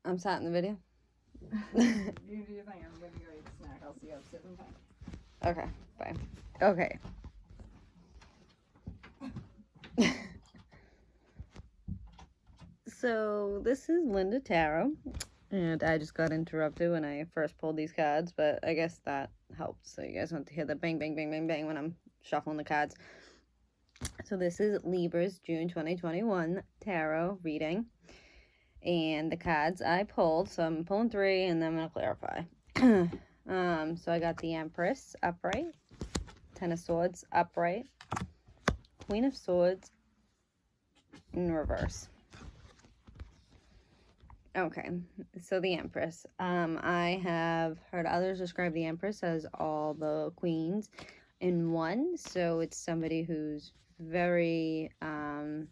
I'm starting the video. You do your thing. I'm gonna go eat a snack. I'll see you upstairs in time. Okay, bye. Okay. So this is Linda Tarot, and I just got interrupted when I first pulled these cards, but I guess that helped. So you guys want to hear the bang, bang, bang, bang, bang when I'm shuffling the cards. So this is Libra's June 2021 tarot reading, and the cards I pulled. So I'm pulling 3, and then I'm gonna clarify. So I got the Empress upright, Ten of Swords upright, Queen of Swords in reverse. Okay, so the Empress. I have heard others describe the Empress as all the queens in one. So it's somebody who's very, I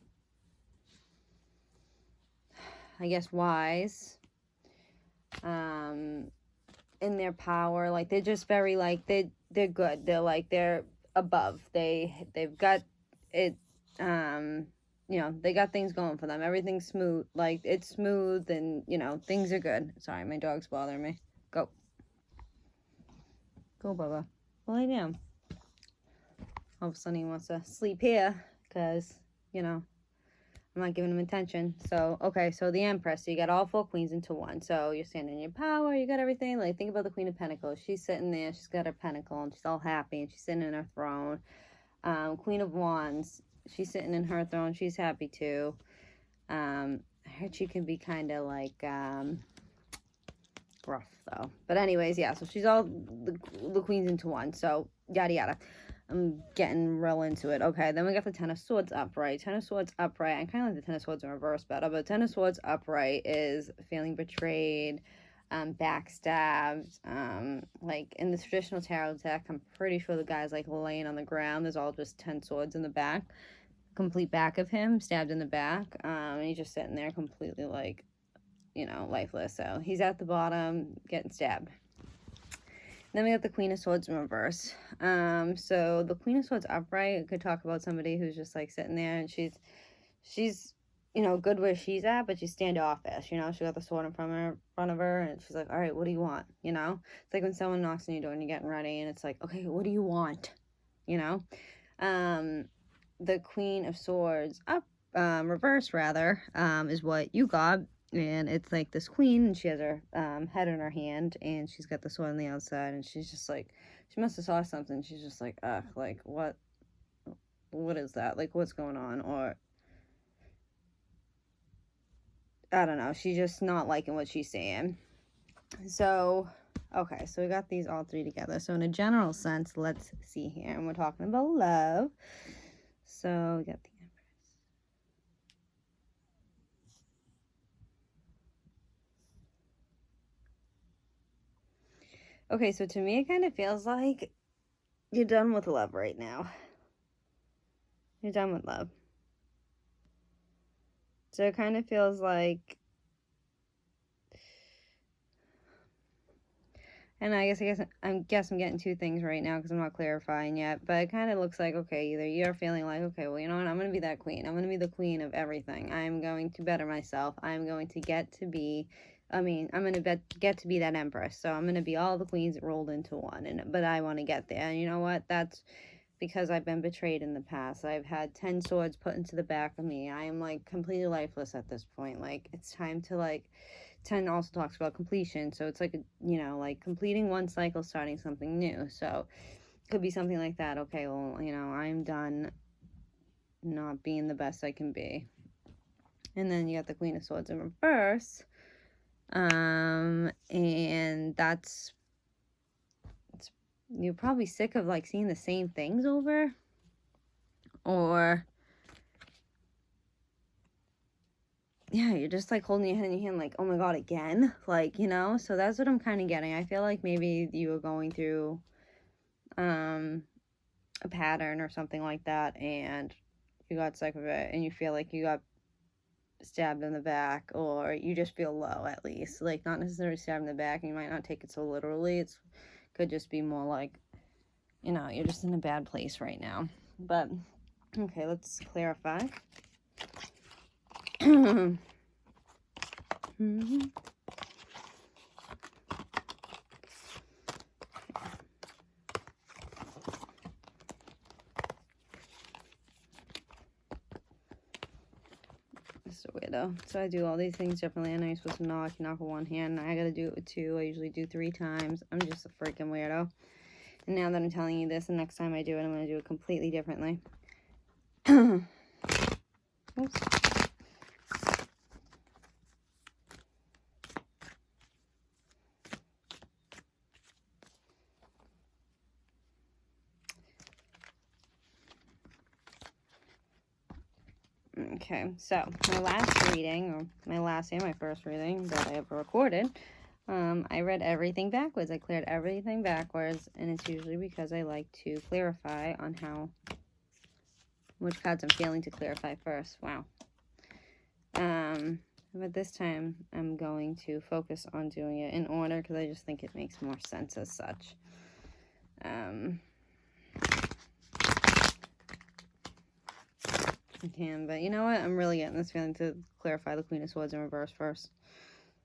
guess, wise, in their power. Like, they're just very, like, they're good. They're, like, they're above. They've got it, you know, they got things going for them. Everything's smooth. Like, it's smooth and, you know, things are good. Sorry, my dog's bothering me. Go. Go, Bubba. Lie down. All of a sudden he wants to sleep here because, you know, I'm not giving him attention. So, okay, so the Empress. So you got all 4 queens into one. So you're standing in your power. You got everything. Like, think about the Queen of Pentacles. She's sitting there. She's got her pentacle and she's all happy and she's sitting in her throne. Queen of Wands. She's sitting in her throne. She's happy too. I heard she can be kind of like rough though. But anyways, yeah. So she's all the queens into one. So yada yada. I'm getting real into it. Okay, then we got the Ten of Swords upright. Ten of Swords upright. I kind of like the Ten of Swords in reverse better, but Ten of Swords upright is feeling betrayed, backstabbed. Like in the traditional tarot deck, I'm pretty sure the guy's like laying on the ground. There's all just 10 swords in the back, complete back of him, stabbed in the back. And he's just sitting there completely like, you know, lifeless. So he's at the bottom getting stabbed. Then we got the Queen of Swords in reverse. So the Queen of Swords upright could talk about somebody who's just like sitting there and she's you know, good where she's at, but she's standoffish. You know, she got the sword in front of her, and she's like, all right, what do you want? You know, it's like when someone knocks on your door and you're getting ready, and it's like, okay, what do you want? You know, the Queen of Swords reverse rather, is what you got. And it's like this queen, and she has her head in her hand, and she's got the sword on the outside, and she's just like, she must have saw something. She's just like, ugh, like, what is that? Like, what's going on? Or, I don't know. She's just not liking what she's saying. So, okay, so we got these all 3 together. So in a general sense, let's see here. And we're talking about love. So we got the Empress. Okay, so to me, it kind of feels like you're done with love right now. You're done with love. So it kind of feels like, and I guess I'm getting 2 things right now because I'm not clarifying yet. But it kind of looks like, okay, either you're feeling like, okay, well, you know what, I'm going to be that queen. I'm going to be the queen of everything. I'm going to better myself. I'm going to get to be, I'm going to get to be that Empress. So I'm going to be all the queens rolled into one. But I want to get there. And you know what? That's because I've been betrayed in the past. I've had 10 swords put into the back of me. I am like completely lifeless at this point. Like, it's time to, like, 10 also talks about completion. So it's like, you know, like completing one cycle, starting something new. So it could be something like that. Okay, well, you know, I'm done not being the best I can be. And then you got the Queen of Swords in reverse. And that's, you're probably sick of like seeing the same things over, or yeah, you're just like holding your head in your hand like, oh my god, again, like, you know. So that's what I'm kind of getting. I feel like maybe you were going through a pattern or something like that, and you got sick of it, and you feel like you got stabbed in the back, or you just feel low, at least, like not necessarily stabbed in the back, and you might not take it so literally. It's could just be more like, you know, you're just in a bad place right now. But okay, let's clarify. weirdo. So I do all these things differently. I know you're supposed to knock with one hand. I gotta do it with two. I usually do 3 times. I'm just a freaking weirdo. And now that I'm telling you this, the next time I do it, I'm gonna do it completely differently. Oops. Okay, so my last reading, or my last and my first reading that I ever recorded, I read everything backwards. I cleared everything backwards, and it's usually because I like to clarify on which cards I'm feeling to clarify first. Wow. But this time I'm going to focus on doing it in order because I just think it makes more sense as such. But you know what? I'm really getting this feeling to clarify the Queen of Swords in reverse first.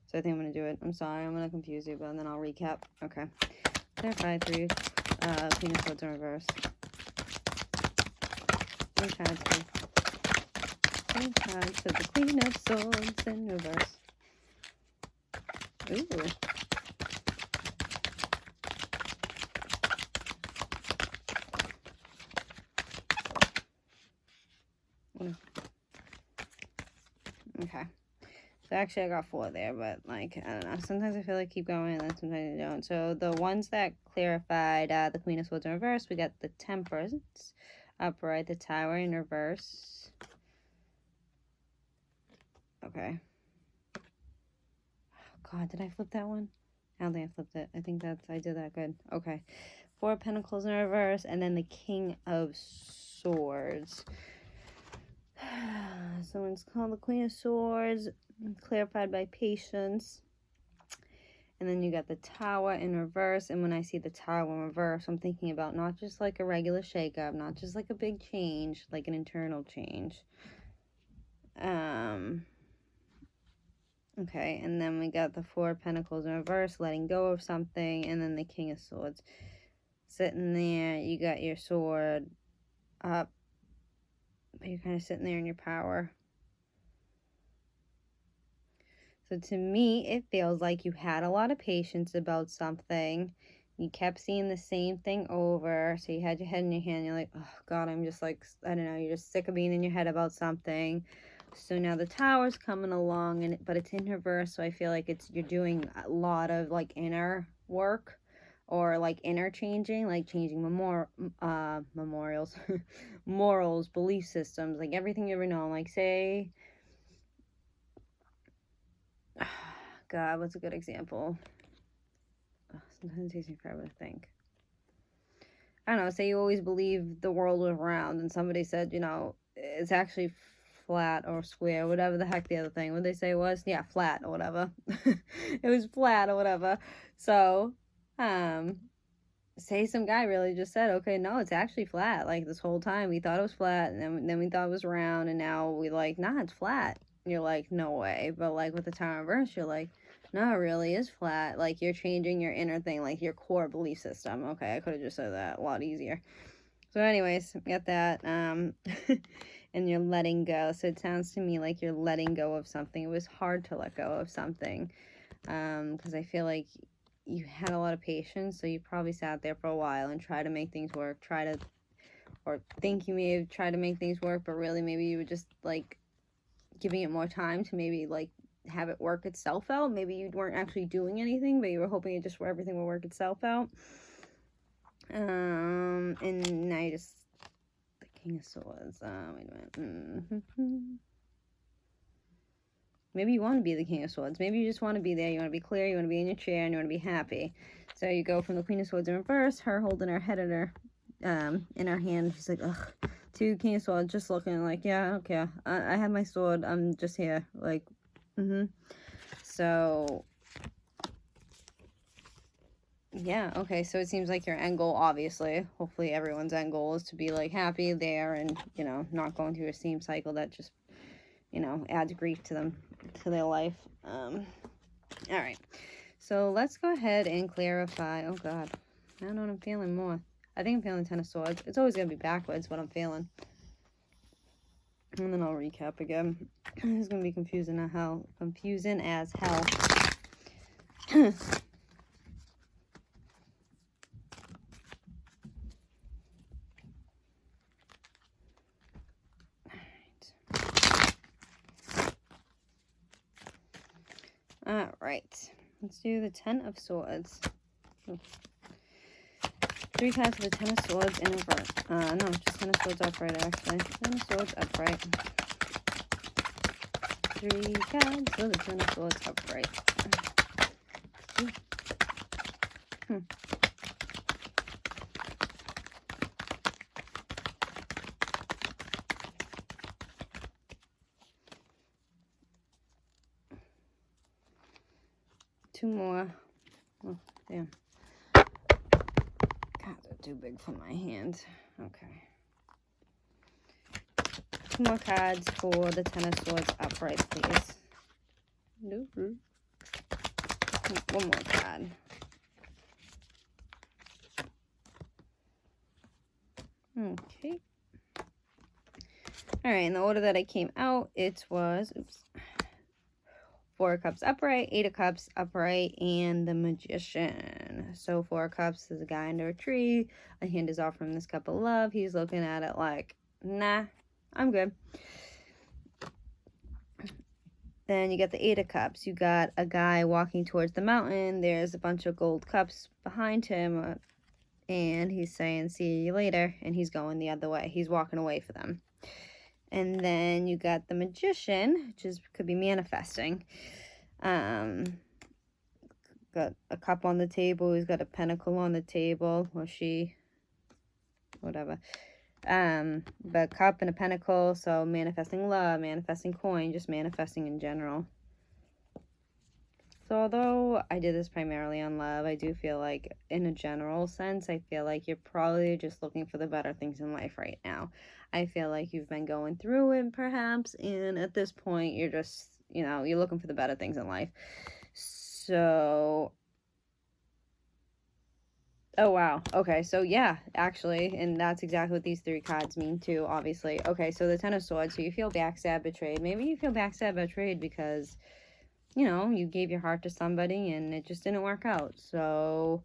So I think I'm going to do it. I'm sorry, I'm going to confuse you, but then I'll recap. Okay. Clarify 3 Queen of Swords in reverse. 3 cards for the Queen of Swords in reverse. Ooh. Okay. So actually I got 4 there, but like, I don't know. Sometimes I feel like keep going and then sometimes I don't. So the ones that clarified the Queen of Swords in reverse, we got the Temperance upright, the Tower in reverse. Okay. Oh God, did I flip that one? I don't think I flipped it. I think I did that good. Okay. 4 Pentacles in reverse, and then the King of Swords. Someone's called the Queen of Swords, clarified by Patience. And then you got the Tower in reverse. And when I see the Tower in reverse, I'm thinking about not just like a regular shakeup, not just like a big change, like an internal change. Okay, and then we got the 4 Pentacles in reverse, letting go of something, and then the King of Swords. Sitting there, you got your sword up, but you're kind of sitting there in your power. So to me, it feels like you had a lot of patience about something. You kept seeing the same thing over. So you had your head in your hand. You're like, oh, God, I'm just like, I don't know. You're just sick of being in your head about something. So now the Tower's coming along, but it's in reverse. So I feel like you're doing a lot of like inner work or like inner changing, like changing memorials, morals, belief systems, like everything you ever know. Like say, God, what's a good example? Oh, sometimes it takes me forever to think. I don't know, say you always believe the world was round and somebody said, you know, it's actually flat or square, whatever the heck the other thing, what they say it was? Yeah, flat or whatever. It was flat or whatever. So, say some guy really just said, okay, no, it's actually flat. Like this whole time we thought it was flat and then we thought it was round and now we like, nah, it's flat. You're like, no way. But like with the Tower in reverse, you're like, no, it really is flat. Like you're changing your inner thing, like your core belief system. Okay, I could have just said that a lot easier. So anyways, get that. And you're letting go. So it sounds to me like you're letting go of something. It was hard to let go of something. Because I feel like you had a lot of patience, so you probably sat there for a while and tried to make things work, or think you may have tried to make things work, but really maybe you were just like giving it more time to maybe like have it work itself out. Maybe you weren't actually doing anything, but you were hoping everything would work itself out. And now you just, the King of Swords, wait a minute. Maybe you want to be the King of Swords. Maybe you just want to be there. You want to be clear. You want to be in your chair, and you want to be happy. So you go from the Queen of Swords in reverse, her holding her head in her hand. She's like, ugh. To King of Swords, just looking like, yeah, I don't care. I have my sword. I'm just here. Like, So, yeah, okay. So it seems like your end goal, obviously, hopefully everyone's end goal is to be like happy there and, you know, not going through a same cycle that just, you know, adds grief to their life. All right. So let's go ahead and clarify. Oh, God. I don't know what I'm feeling more. I think I'm feeling Ten of Swords. It's always going to be backwards what I'm feeling. And then I'll recap again. This is going to be confusing as hell. Confusing as hell. Alright. Let's do the Ten of Swords. Ooh. 3 cards for the Ten of Swords in reverse. No, just Ten of Swords upright, actually. Ten of Swords upright. 3 cards for the Ten of Swords upright. Two more. Oh, damn. Cards are too big for my hand. Okay. 2 more cards for the Ten of Swords upright, please. One more card. Okay. Alright, in the order that I came out, it was, 4 of Cups upright, 8 of Cups upright, and the Magician. So 4 of Cups is a guy under a tree. A hand is off from this cup of love. He's looking at it like, nah, I'm good. Then you got the 8 of Cups. You got a guy walking towards the mountain. There's a bunch of gold cups behind him. And he's saying, see you later. And he's going the other way. He's walking away for them. And then you got the Magician, which could be manifesting. Got a cup on the table. He's got a pentacle on the table. Or she. Whatever. But cup and a pentacle, so manifesting love, manifesting coin, just manifesting in general. So although I did this primarily on love, I do feel like in a general sense, I feel like you're probably just looking for the better things in life right now. I feel like you've been going through it perhaps, and at this point you're just, you're looking for the better things in life. So oh, wow. Okay, so yeah, actually, and that's exactly what these 3 cards mean too, obviously. Okay, so the Ten of Swords, so you feel backstabbed, betrayed. Maybe you feel backstabbed, betrayed because, you gave your heart to somebody and it just didn't work out. So,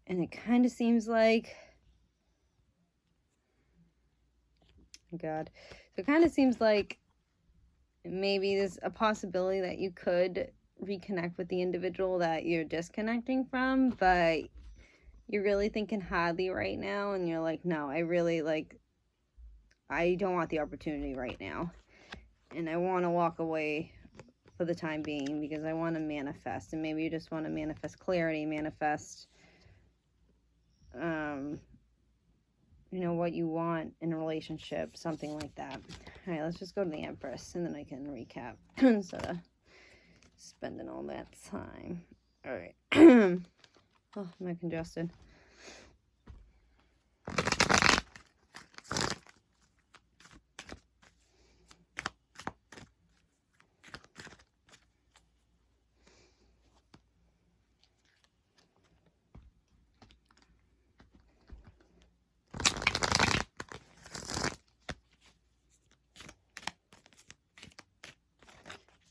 and it kind of seems like, oh God, so it kind of seems like maybe there's a possibility that you could reconnect with the individual that you're disconnecting from, but you're really thinking hardly right now, and you're like, no, I don't want the opportunity right now, and I want to walk away for the time being because I want to manifest. And maybe you just want to manifest clarity, manifest what you want in a relationship, something like that. All right, let's just go to the Empress and then I can recap instead of spending all that time. All right. Oh, am I congested?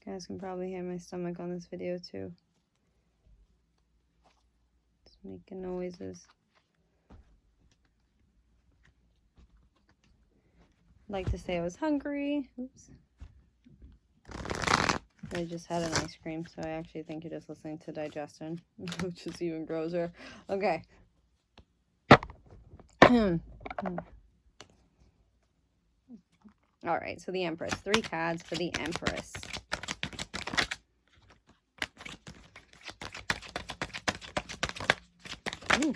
You guys can probably hear my stomach on this video too. It's making noises. I'd like to say I was hungry. Oops. I just had an ice cream, so I actually think you're just listening to digestion, which is even grosser. Okay. All right, so the Empress. 3 cards for the Empress. Ooh.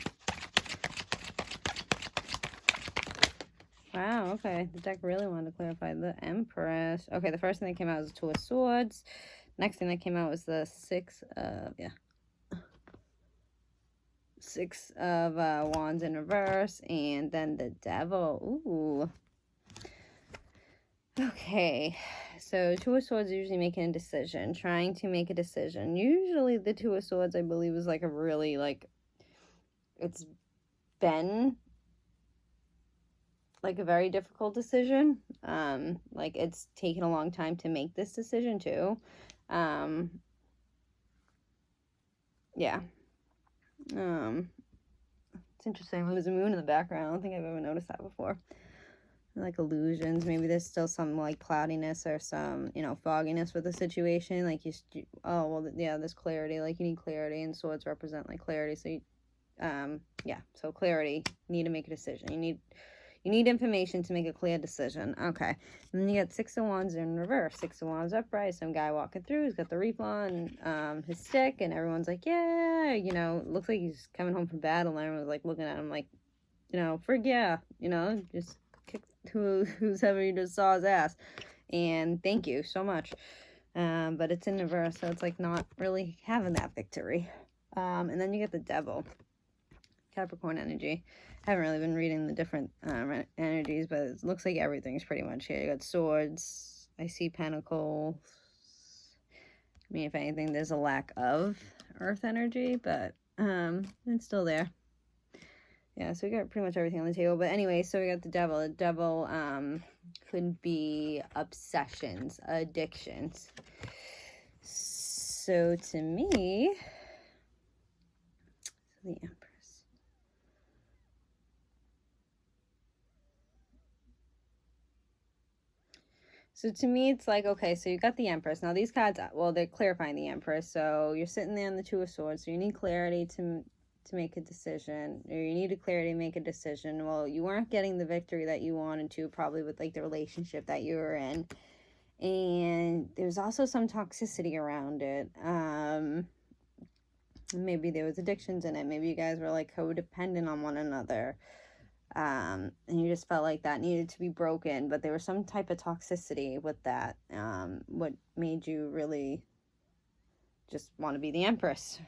Wow, okay. The deck really wanted to clarify the Empress. Okay, the first thing that came out was the 2 of Swords. Next thing that came out was the 6 of Wands in reverse. And then the Devil. Ooh. Okay. So 2 of Swords usually making a decision. Trying to make a decision. Usually the 2 of Swords, I believe, is like a really, it's been like a very difficult decision. Like it's taken a long time to make this decision too. Yeah. It's interesting. There's a moon in the background. I don't think I've ever noticed that before. Like illusions. Maybe there's still some like cloudiness or some, you know, fogginess with the situation. Like oh, well, yeah, there's clarity. Like you need clarity, and swords represent like clarity. So you, yeah, so clarity. You need to make a decision. You need information to make a clear decision. Okay. And then you got Six of Wands in reverse. Six of Wands upright. Some guy walking through. He's got the reef on his stick. And everyone's like, yeah. You know, looks like he's coming home from battle. And everyone's like looking at him like, you know, frig yeah. You know, just kick who's ever you just saw his ass. And thank you so much. But it's in reverse. So it's like not really having that victory. And then you get the Devil. Capricorn energy. I haven't really been reading the different energies, but it looks like everything's pretty much here. You got swords. I see pentacles. I mean, if anything, there's a lack of earth energy, but it's still there. Yeah, so we got pretty much everything on the table. But anyway, so we got the Devil. The Devil could be obsessions, addictions. So to me, the Emperor. So to me, it's like, okay, so you got the Empress. Now these cards, well, they're clarifying the Empress. So you're sitting there on the Two of Swords. So you need clarity to make a decision. Or you need a clarity to make a decision. Well, you weren't getting the victory that you wanted to, probably with like the relationship that you were in. And there's also some toxicity around it. Maybe there was addictions in it. Maybe you guys were like codependent on one another. And you just felt like that needed to be broken, but there was some type of toxicity with that. What made you really just want to be the Empress?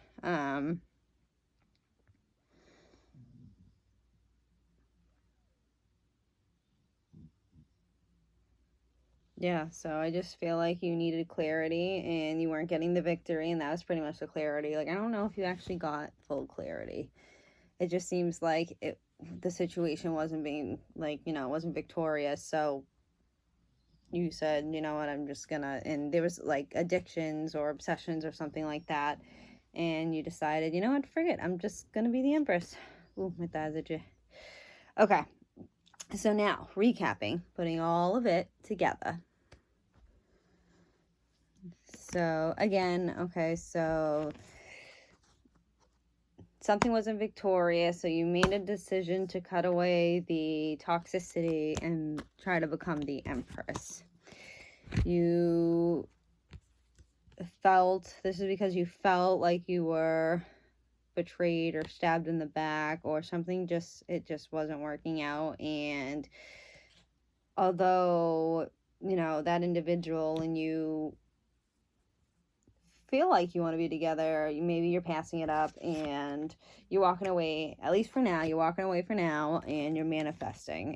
Yeah, so I just feel like you needed clarity and you weren't getting the victory, and that was pretty much the clarity. Like, I don't know if you actually got full clarity. It just seems like the situation wasn't being, like, you know, wasn't victorious. So you said, you know what, I'm just gonna, and there was like addictions or obsessions or something like that. And you decided, you know what, forget, I'm just gonna be the Empress. Ooh, my thighs itchy. Okay. So now, recapping, putting all of it together. So again, okay, so something wasn't victorious, so you made a decision to cut away the toxicity and try to become the Empress. You felt, this is because you felt like you were betrayed or stabbed in the back or something, it just wasn't working out. And although, you know, that individual and you feel like you want to be together, maybe you're passing it up and you're walking away, at least for now, you're walking away for now, and you're manifesting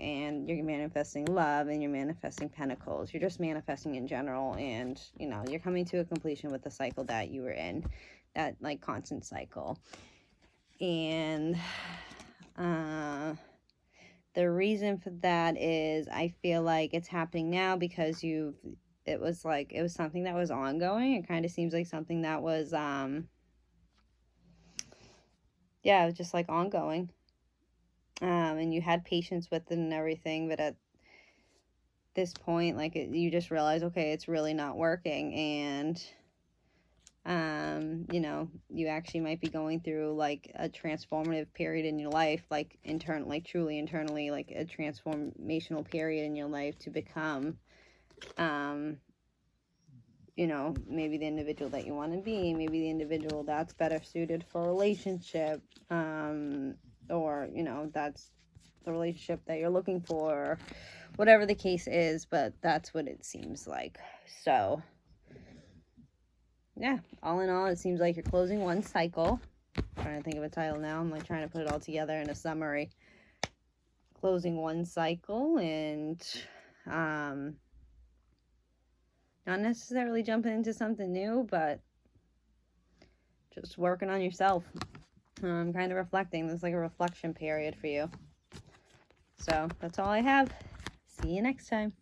love, and you're manifesting pentacles. You're just manifesting in general, and, you know, you're coming to a completion with the cycle that you were in, that like constant cycle. And the reason for that is I feel like it's happening now because it was something that was ongoing. It kind of seems like something that was yeah, it was just like ongoing. And you had patience with it and everything, but at this point, like, you just realize, okay, it's really not working. And you know, you actually might be going through like a transformative period in your life, like truly internally, like a transformational period in your life to become you know, maybe the individual that you want to be, maybe the individual that's better suited for a relationship, or, you know, that's the relationship that you're looking for, whatever the case is, but that's what it seems like. So yeah, all in all, it seems like you're closing one cycle. I'm trying to think of a title now. I'm like trying to put it all together in a summary. Closing one cycle and not necessarily jumping into something new, but just working on yourself. Kind of reflecting. This is like a reflection period for you. So that's all I have. See you next time.